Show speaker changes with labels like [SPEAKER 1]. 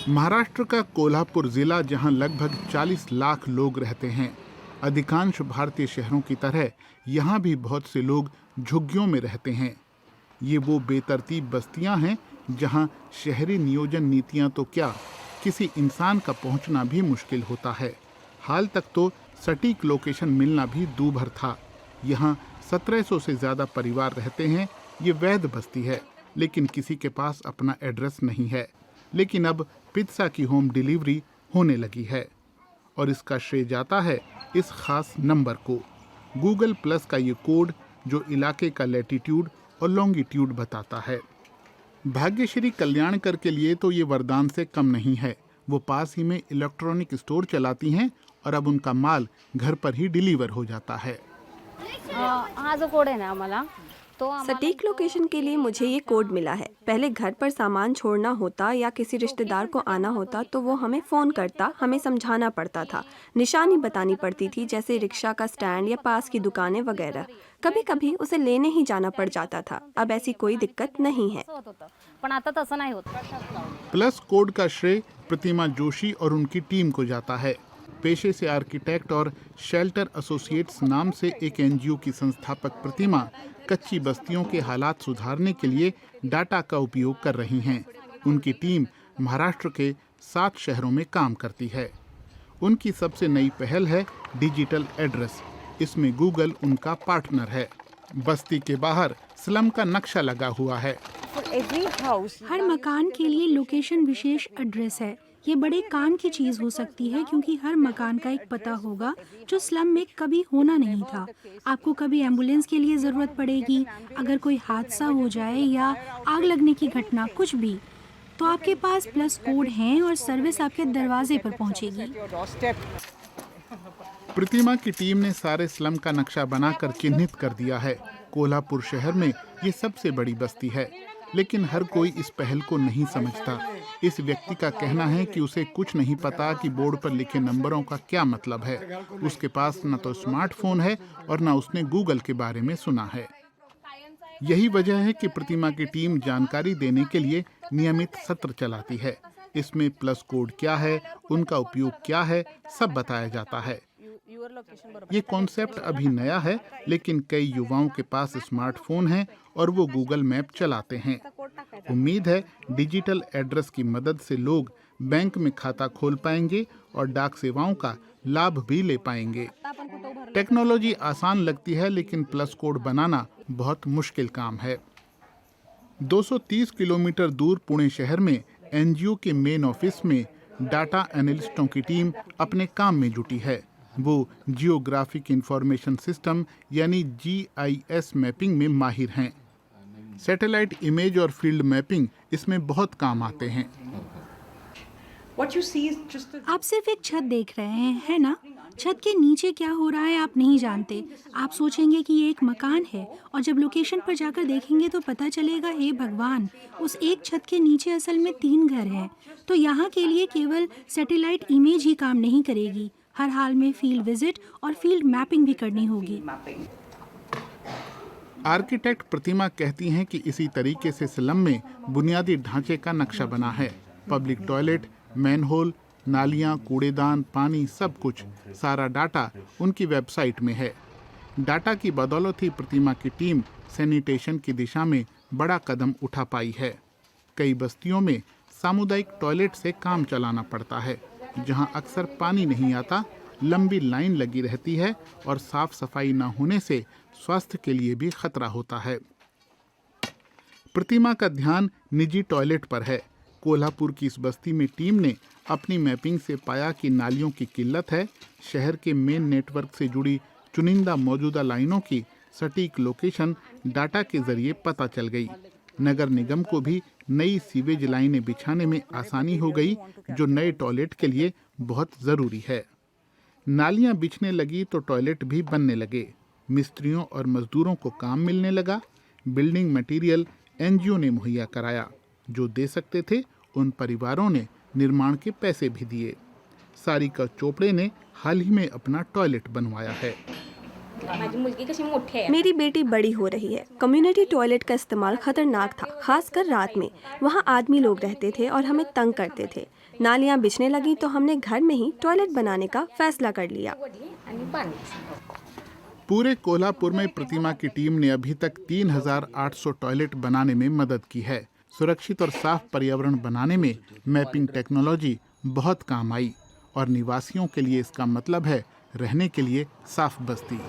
[SPEAKER 1] महाराष्ट्र का कोल्हापुर जिला, जहां लगभग 40 लाख लोग रहते हैं। अधिकांश भारतीय शहरों की तरह यहां भी बहुत से लोग झुग्गियों में रहते हैं। ये वो बेतरतीब बस्तियां हैं जहां शहरी नियोजन नीतियां तो क्या, किसी इंसान का पहुंचना भी मुश्किल होता है। हाल तक तो सटीक लोकेशन मिलना भी दूभर था। यहाँ 1700 से ज़्यादा परिवार रहते हैं। ये वैध बस्ती है, लेकिन किसी के पास अपना एड्रेस नहीं है। लेकिन अब पिज्जा की होम डिलीवरी होने लगी है और इसका श्रेय जाता है इस खास नंबर को। गूगल प्लस का ये कोड जो इलाके का लैटिट्यूड और लॉन्गिट्यूड बताता है। भाग्यश्री कल्याणकर के लिए तो ये वरदान से कम नहीं है। वो पास ही में इलेक्ट्रॉनिक स्टोर चलाती हैं और अब उनका माल घर पर ही डिलीवर हो जाता है।
[SPEAKER 2] हा जो कोड है ना आम्हाला तो
[SPEAKER 3] सटीक लोकेशन के लिए मुझे ये कोड मिला है। पहले घर पर सामान छोड़ना होता या किसी रिश्तेदार को आना होता तो वो हमें फ़ोन करता, हमें समझाना पड़ता था, निशानी बतानी पड़ती थी, जैसे रिक्शा का स्टैंड या पास की दुकानें वगैरह। कभी कभी उसे लेने ही जाना पड़ जाता था। अब ऐसी कोई दिक्कत नहीं है।
[SPEAKER 2] पण आता तसं नाही होत।
[SPEAKER 1] प्लस कोड का श्रेय प्रतिमा जोशी और उनकी टीम को जाता है। पेशे से आर्किटेक्ट और शेल्टर एसोसिएट्स नाम से एक एनजीओ की संस्थापक प्रतिमा कच्ची बस्तियों के हालात सुधारने के लिए डाटा का उपयोग कर रही हैं। उनकी टीम महाराष्ट्र के 7 शहरों में काम करती है। उनकी सबसे नई पहल है डिजिटल एड्रेस। इसमें गूगल उनका पार्टनर है। बस्ती के बाहर स्लम का नक्शा लगा हुआ है।
[SPEAKER 4] हर मकान के लिए लोकेशन विशेष एड्रेस है। ये बड़े काम की चीज हो सकती है क्योंकि हर मकान का एक पता होगा जो स्लम में कभी होना नहीं था। आपको कभी एम्बुलेंस के लिए जरूरत पड़ेगी, अगर कोई हादसा हो जाए या आग लगने की घटना, कुछ भी, तो आपके पास प्लस कोड हैं और सर्विस आपके दरवाजे पर पहुंचेगी।
[SPEAKER 1] प्रतिमा की टीम ने सारे स्लम का नक्शा बनाकर चिन्हित कर दिया है। कोल्हापुर शहर में ये सबसे बड़ी बस्ती है, लेकिन हर कोई इस पहल को नहीं समझता। इस व्यक्ति का कहना है कि उसे कुछ नहीं पता कि बोर्ड पर लिखे नंबरों का क्या मतलब है। उसके पास न तो स्मार्टफोन है और न उसने गूगल के बारे में सुना है। यही वजह है कि प्रतिमा की टीम जानकारी देने के लिए नियमित सत्र चलाती है। इसमें प्लस कोड क्या है, उनका उपयोग क्या है, सब बताया जाता है। ये कॉन्सेप्ट अभी नया है, लेकिन कई युवाओं के पास स्मार्टफोन है और वो गूगल मैप चलाते हैं। उम्मीद है डिजिटल एड्रेस की मदद से लोग बैंक में खाता खोल पाएंगे और डाक सेवाओं का लाभ भी ले पाएंगे। टेक्नोलॉजी आसान लगती है, लेकिन प्लस कोड बनाना बहुत मुश्किल काम है। 230 किलोमीटर दूर पुणे शहर में एनजीओ के मेन ऑफिस में डाटा एनालिस्टों की टीम अपने काम में जुटी है। वो जियोग्राफिक इंफॉर्मेशन सिस्टम यानी GIS मैपिंग में माहिर हैं। सैटेलाइट इमेज और फील्ड मैपिंग इसमें बहुत काम आते हैं।
[SPEAKER 4] आप सिर्फ एक छत देख रहे हैं, है ना? छत के नीचे क्या हो रहा है आप नहीं जानते। आप सोचेंगे कि ये एक मकान है और जब लोकेशन पर जाकर देखेंगे तो पता चलेगा, हे भगवान, उस एक छत के नीचे असल में 3 घर हैं। तो यहाँ के लिए केवल सैटेलाइट इमेज ही काम नहीं करेगी। हर हाल में फील्ड विजिट और फील्ड मैपिंग भी करनी होगी।
[SPEAKER 1] आर्किटेक्ट प्रतिमा कहती हैं कि इसी तरीके से स्लम में बुनियादी ढांचे का नक्शा बना है। पब्लिक टॉयलेट, मैनहोल, नालियां, कूड़ेदान, पानी, सब कुछ, सारा डाटा उनकी वेबसाइट में है। डाटा की बदौलत ही प्रतिमा की टीम सैनिटेशन की दिशा में बड़ा कदम उठा पाई है। कई बस्तियों में सामुदायिक टॉयलेट से काम चलाना पड़ता है, जहां अक्सर पानी नहीं आता, लंबी लाइन लगी रहती है और साफ सफाई न होने से स्वास्थ्य के लिए भी खतरा होता है। प्रतिमा का ध्यान निजी टॉयलेट पर है। कोल्हापुर की इस बस्ती में टीम ने अपनी मैपिंग से पाया कि नालियों की किल्लत है। शहर के मेन नेटवर्क से जुड़ी चुनिंदा मौजूदा लाइनों की सटीक लोकेशन डाटा के जरिए पता चल गई। नगर निगम को भी नई सीवेज लाइनें बिछाने में आसानी हो गई, जो नए टॉयलेट के लिए बहुत ज़रूरी है। नालियां बिछने लगी तो टॉयलेट भी बनने लगे। मिस्त्रियों और मजदूरों को काम मिलने लगा। बिल्डिंग मटेरियल एनजीओ ने मुहैया कराया। जो दे सकते थे उन परिवारों ने निर्माण के पैसे भी दिए। सारिका चोपड़े ने हाल ही में अपना टॉयलेट बनवाया है।
[SPEAKER 5] माझी मुलगी कशी मोठी आहे
[SPEAKER 3] मेरी बेटी बड़ी हो रही है। कम्युनिटी टॉयलेट का इस्तेमाल खतरनाक था, खासकर रात में। वहाँ आदमी लोग रहते थे और हमें तंग करते थे। नालियाँ बिछने लगी तो हमने घर में ही टॉयलेट बनाने का फैसला कर लिया।
[SPEAKER 5] आणि पाणी
[SPEAKER 1] पूरे कोल्हापुर में प्रतिमा की टीम ने अभी तक 3,800 टॉयलेट बनाने में मदद की है। सुरक्षित और साफ पर्यावरण बनाने में मैपिंग टेक्नोलॉजी बहुत काम आई और निवासियों के लिए इसका मतलब है रहने के लिए साफ बस्ती।